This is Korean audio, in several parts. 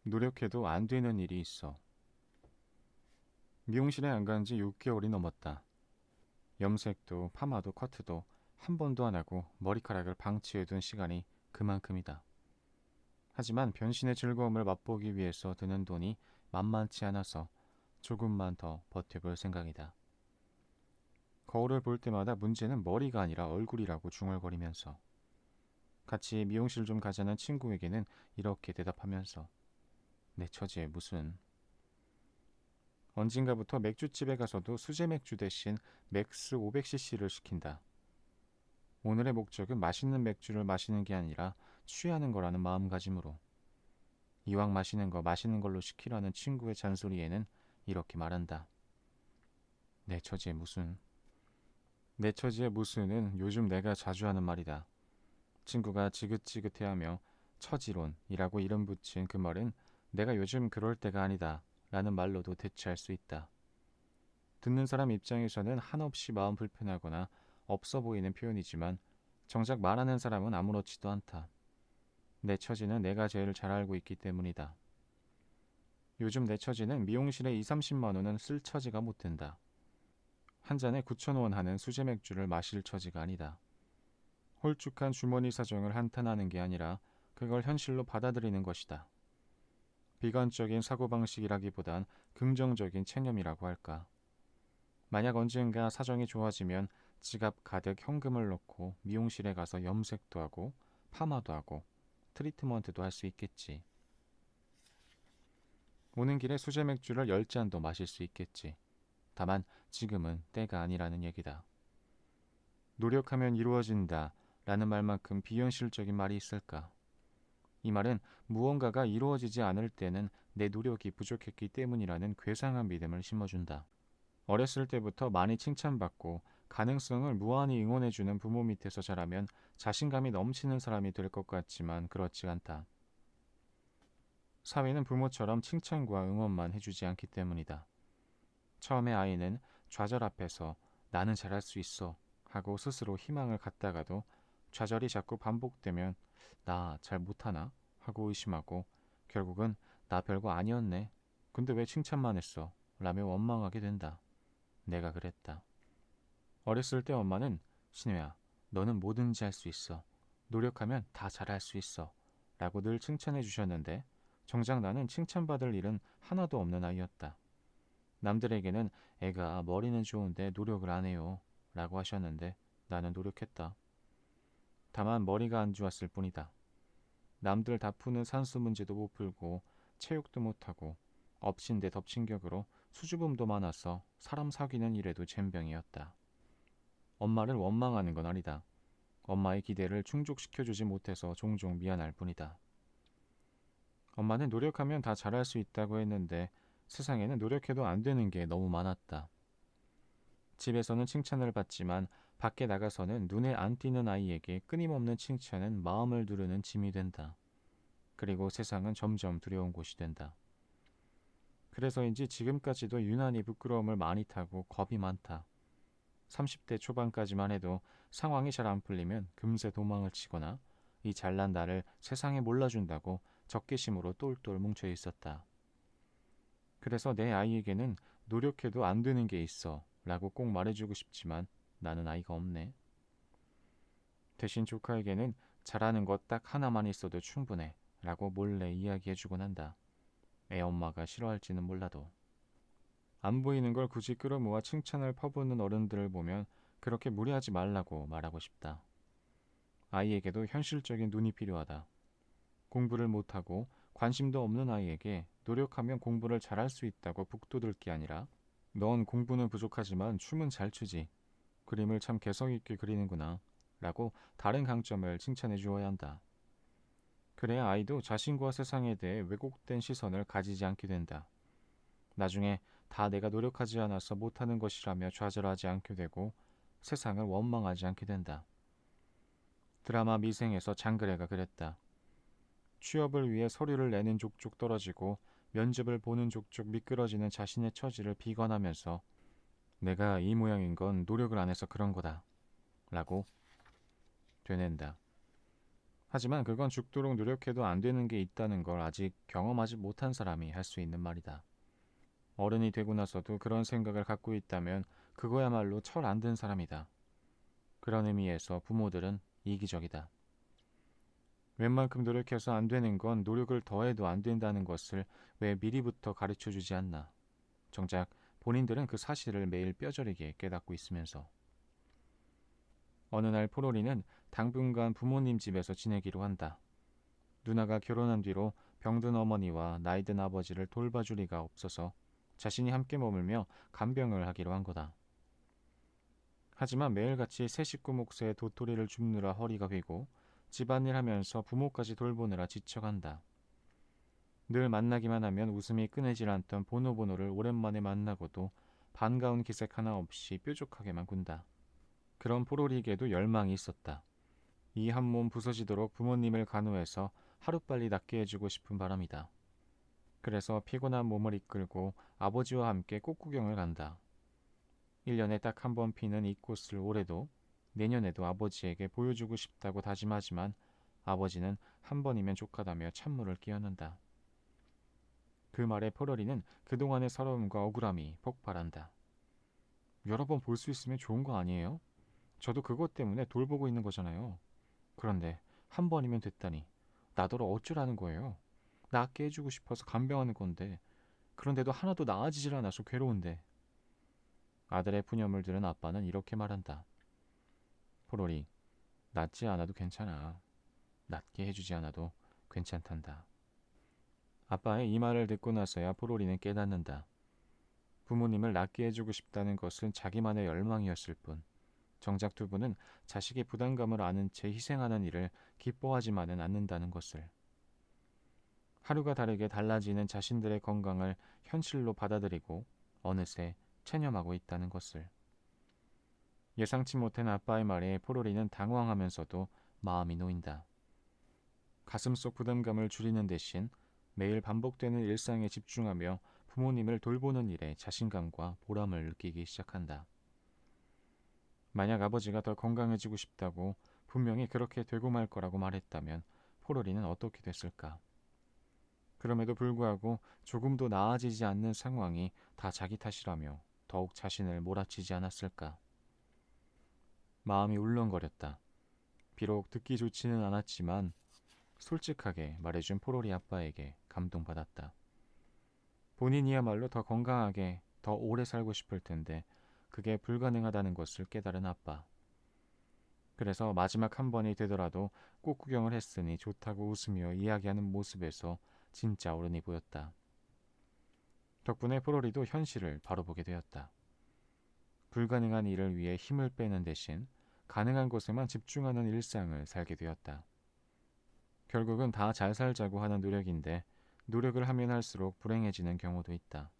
노력해도 안 되는 일이 있어. 미용실에 안 간 지 6개월이 넘었다. 염색도 파마도 커트도 한 번도 안 하고 머리카락을 방치해둔 시간이 그만큼이다. 하지만 변신의 즐거움을 맛보기 위해서 드는 돈이 만만치 않아서 조금만 더 버텨볼 생각이다. 거울을 볼 때마다 문제는 머리가 아니라 얼굴이라고 중얼거리면서 같이 미용실 좀 가자는 친구에게는 이렇게 대답하면서 내 처지에 무슨. 언젠가부터 맥주집에 가서도 수제 맥주 대신 맥스 500cc를 시킨다. 오늘의 목적은 맛있는 맥주를 마시는 게 아니라 취하는 거라는 마음가짐으로. 이왕 마시는 거 마시는 걸로 시키라는 친구의 잔소리에는 이렇게 말한다. 내 처지에 무슨. 내 처지에 무슨은 요즘 내가 자주 하는 말이다. 친구가 지긋지긋해하며 처지론이라고 이름 붙인 그 말은 내가 요즘 그럴 때가 아니다 라는 말로도 대체할 수 있다. 듣는 사람 입장에서는 한없이 마음 불편하거나 없어 보이는 표현이지만 정작 말하는 사람은 아무렇지도 않다. 내 처지는 내가 제일 잘 알고 있기 때문이다. 요즘 내 처지는 미용실에 2, 30만 원은 쓸 처지가 못 된다. 한 잔에 9,000원 하는 수제 맥주를 마실 처지가 아니다. 홀쭉한 주머니 사정을 한탄하는 게 아니라 그걸 현실로 받아들이는 것이다. 비관적인 사고방식이라기보단 긍정적인 체념이라고 할까. 만약 언젠가 사정이 좋아지면 지갑 가득 현금을 넣고 미용실에 가서 염색도 하고 파마도 하고 트리트먼트도 할 수 있겠지. 오는 길에 수제 맥주를 10잔도 마실 수 있겠지. 다만 지금은 때가 아니라는 얘기다. 노력하면 이루어진다 라는 말만큼 비현실적인 말이 있을까? 이 말은 무언가가 이루어지지 않을 때는 내 노력이 부족했기 때문이라는 괴상한 믿음을 심어준다. 어렸을 때부터 많이 칭찬받고 가능성을 무한히 응원해주는 부모 밑에서 자라면 자신감이 넘치는 사람이 될 것 같지만 그렇지 않다. 사회는 부모처럼 칭찬과 응원만 해주지 않기 때문이다. 처음에 아이는 좌절 앞에서 나는 잘할 수 있어 하고 스스로 희망을 갖다가도 좌절이 자꾸 반복되면 나 잘 못하나 하고 의심하고 결국은 나 별거 아니었네. 근데 왜 칭찬만 했어? 라며 원망하게 된다. 내가 그랬다. 어렸을 때 엄마는 신우야, 너는 뭐든지 할 수 있어. 노력하면 다 잘할 수 있어. 라고 늘 칭찬해 주셨는데 정작 나는 칭찬받을 일은 하나도 없는 아이였다. 남들에게는 애가 머리는 좋은데 노력을 안 해요. 라고 하셨는데 나는 노력했다. 다만 머리가 안 좋았을 뿐이다. 남들 다 푸는 산수 문제도 못 풀고 체육도 못하고 엎친 데 덮친 격으로 수줍음도 많아서 사람 사귀는 일에도 젬병이었다. 엄마를 원망하는 건 아니다. 엄마의 기대를 충족시켜주지 못해서 종종 미안할 뿐이다. 엄마는 노력하면 다 잘할 수 있다고 했는데 세상에는 노력해도 안 되는 게 너무 많았다. 집에서는 칭찬을 받지만 밖에 나가서는 눈에 안 띄는 아이에게 끊임없는 칭찬은 마음을 누르는 짐이 된다. 그리고 세상은 점점 두려운 곳이 된다. 그래서인지 지금까지도 유난히 부끄러움을 많이 타고 겁이 많다. 30대 초반까지만 해도 상황이 잘 안 풀리면 금세 도망을 치거나 이 잘난 나를 세상에 몰라준다고 적개심으로 똘똘 뭉쳐 있었다. 그래서 내 아이에게는 노력해도 안 되는 게 있어 라고 꼭 말해주고 싶지만 나는 아이가 없네. 대신 조카에게는 잘하는 것 딱 하나만 있어도 충분해 라고 몰래 이야기해주곤 한다. 애 엄마가 싫어할지는 몰라도. 안 보이는 걸 굳이 끌어모아 칭찬을 퍼붓는 어른들을 보면 그렇게 무리하지 말라고 말하고 싶다. 아이에게도 현실적인 눈이 필요하다. 공부를 못하고 관심도 없는 아이에게 노력하면 공부를 잘할 수 있다고 북돋을 게 아니라 넌 공부는 부족하지만 춤은 잘 추지. 그림을 참 개성있게 그리는구나. 라고 다른 강점을 칭찬해 주어야 한다. 그래야 아이도 자신과 세상에 대해 왜곡된 시선을 가지지 않게 된다. 나중에 다 내가 노력하지 않아서 못하는 것이라며 좌절하지 않게 되고 세상을 원망하지 않게 된다. 드라마 미생에서 장그래가 그랬다. 취업을 위해 서류를 내는 족족 떨어지고 면접을 보는 족족 미끄러지는 자신의 처지를 비관하면서 내가 이 모양인 건 노력을 안 해서 그런 거다 라고 되낸다. 하지만 그건 죽도록 노력해도 안 되는 게 있다는 걸 아직 경험하지 못한 사람이 할 수 있는 말이다. 어른이 되고 나서도 그런 생각을 갖고 있다면 그거야말로 철 안 든 사람이다. 그런 의미에서 부모들은 이기적이다. 웬만큼 노력해서 안 되는 건 노력을 더해도 안 된다는 것을 왜 미리부터 가르쳐 주지 않나. 정작 본인들은 그 사실을 매일 뼈저리게 깨닫고 있으면서. 어느 날 포로리는 당분간 부모님 집에서 지내기로 한다. 누나가 결혼한 뒤로 병든 어머니와 나이든 아버지를 돌봐줄 리가 없어서 자신이 함께 머물며 간병을 하기로 한 거다. 하지만 매일같이 새 식구 몫에 도토리를 줍느라 허리가 휘고 집안일 하면서 부모까지 돌보느라 지쳐간다. 늘 만나기만 하면 웃음이 끊이질 않던 보노보노를 오랜만에 만나고도 반가운 기색 하나 없이 뾰족하게만 군다. 그런 포로리에게도 열망이 있었다. 이 한 몸 부서지도록 부모님을 간호해서 하루빨리 낫게 해주고 싶은 바람이다. 그래서 피곤한 몸을 이끌고 아버지와 함께 꽃구경을 간다. 1년에 딱 한 번 피는 이 꽃을 올해도 내년에도 아버지에게 보여주고 싶다고 다짐하지만 아버지는 한 번이면 족하다며 찬물을 끼얹는다. 그 말에 포로리는 그동안의 서러움과 억울함이 폭발한다. 여러 번 볼 수 있으면 좋은 거 아니에요? 저도 그것 때문에 돌보고 있는 거잖아요. 그런데 한 번이면 됐다니 나더러 어쩌라는 거예요. 낫게 해주고 싶어서 간병하는 건데 그런데도 하나도 나아지질 않아서 괴로운데. 아들의 푸념을 들은 아빠는 이렇게 말한다. 포로리, 낫지 않아도 괜찮아. 낫게 해주지 않아도 괜찮단다. 아빠의 이 말을 듣고 나서야 포로리는 깨닫는다. 부모님을 낫게 해주고 싶다는 것은 자기만의 열망이었을 뿐 정작 두 분은 자식의 부담감을 아는 채 희생하는 일을 기뻐하지만은 않는다는 것을. 하루가 다르게 달라지는 자신들의 건강을 현실로 받아들이고 어느새 체념하고 있다는 것을. 예상치 못한 아빠의 말에 포로리는 당황하면서도 마음이 놓인다. 가슴속 부담감을 줄이는 대신 매일 반복되는 일상에 집중하며 부모님을 돌보는 일에 자신감과 보람을 느끼기 시작한다. 만약 아버지가 더 건강해지고 싶다고 분명히 그렇게 되고 말 거라고 말했다면 포로리는 어떻게 됐을까? 그럼에도 불구하고 조금도 나아지지 않는 상황이 다 자기 탓이라며 더욱 자신을 몰아치지 않았을까? 마음이 울렁거렸다. 비록 듣기 좋지는 않았지만 솔직하게 말해준 포로리 아빠에게 감동받았다. 본인이야말로 더 건강하게 더 오래 살고 싶을 텐데 그게 불가능하다는 것을 깨달은 아빠. 그래서 마지막 한 번이 되더라도 꽃구경을 했으니 좋다고 웃으며 이야기하는 모습에서 진짜 어른이 보였다. 덕분에 포로리도 현실을 바로 보게 되었다. 불가능한 일을 위해 힘을 빼는 대신 가능한 곳에만 집중하는 일상을 살게 되었다. 결국은 다 잘 살자고 하는 노력인데 노력을 하면 할수록 불행해지는 경우도 있다.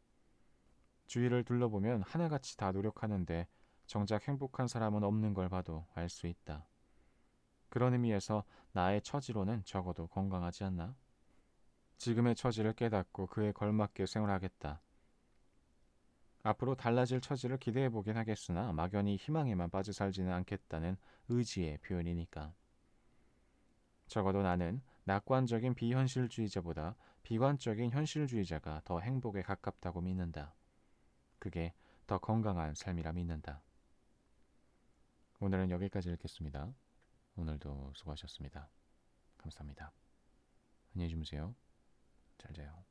주위를 둘러보면 하나같이 다 노력하는데 정작 행복한 사람은 없는 걸 봐도 알 수 있다. 그런 의미에서 나의 처지로는 적어도 건강하지 않나? 지금의 처지를 깨닫고 그에 걸맞게 생활하겠다. 앞으로 달라질 처지를 기대해보긴 하겠으나 막연히 희망에만 빠져 살지는 않겠다는 의지의 표현이니까. 적어도 나는 낙관적인 비현실주의자보다 비관적인 현실주의자가 더 행복에 가깝다고 믿는다. 그게 더 건강한 삶이라 믿는다. 오늘은 여기까지 읽겠습니다. 오늘도 수고하셨습니다. 감사합니다. 안녕히 주무세요. 잘 자요.